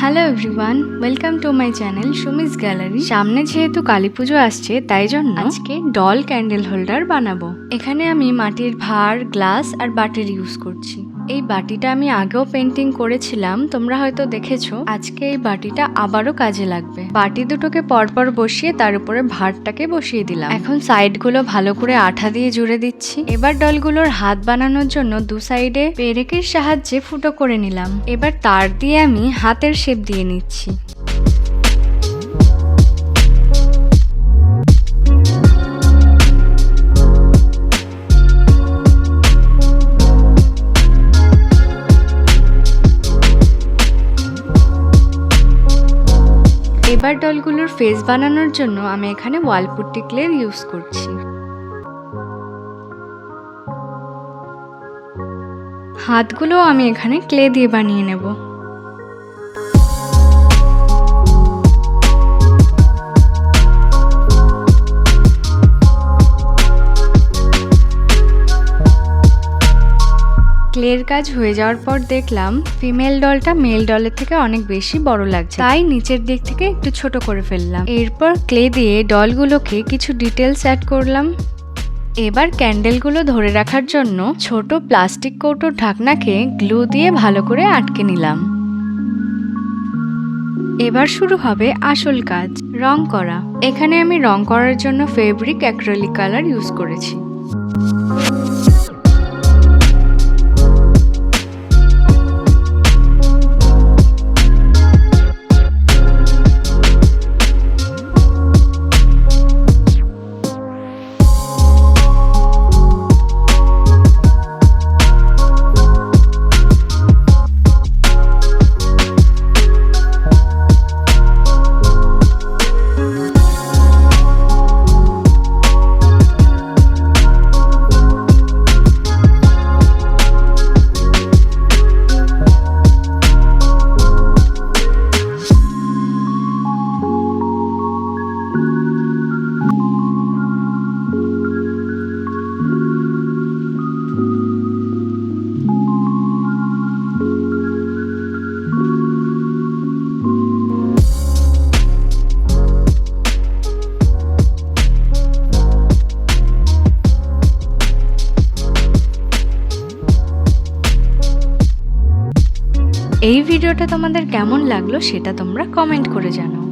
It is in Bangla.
Hello everyone, welcome to my channel Sumi's gallery. সামনে যেহেতু কালী পুজো আসছে, তাই জন্য আজকে ডল ক্যান্ডেল হোল্ডার বানাবো। এখানে আমি মাটির ভাঁড়, গ্লাস আর বাটির ইউজ করছি। এই বাটিটা আমি আগেও পেন্টিং করেছিলাম, তোমরা হয়তো দেখেছো। আজকে এই বাটিটা আবারও কাজে লাগবে। বাটি দুটোকে পরপর বসিয়ে তার উপরে ভাঁড়টাকে বসিয়ে দিলাম। এখন সাইডগুলো ভালো করে আঠা দিয়ে জুড়ে দিচ্ছি। এবার ডলগুলোর হাত বানানোর জন্য দু সাইডে পেরেকের সাহায্যে ফুটো করে নিলাম। এবার তার দিয়ে আমি হাতের শেপ দিয়ে নিচ্ছি। এবার ডলগুলোর ফেস বানানোর জন্য আমি এখানে ওয়ালপুট্টি ক্লের ইউজ করছি। হাতগুলো আমি এখানে ক্লে দিয়ে বানিয়ে নেব। ক্লের কাজ হয়ে যাওয়ার পর দেখলাম ফিমেল ডলটা মেল ডলের থেকে অনেক বেশি বড় লাগছে, তাই নিচের দিক থেকে একটু ছোট করে ফেললাম। এরপর ক্লে দিয়ে ডলগুলোকে কিছু ডিটেলস অ্যাড করলাম। এবার ক্যান্ডেলগুলো ধরে রাখার জন্য ছোট প্লাস্টিক কৌটোর ঢাকনাকে গ্লু দিয়ে ভালো করে আটকে নিলাম। এবার শুরু হবে আসল কাজ, রং করা। এখানে আমি রং করার জন্য ফেব্রিক অ্যাক্রিলিক কালার ইউজ করেছি। এই ভিডিওটা তোমাদের কেমন লাগলো সেটা তোমরা কমেন্ট করে জানাও।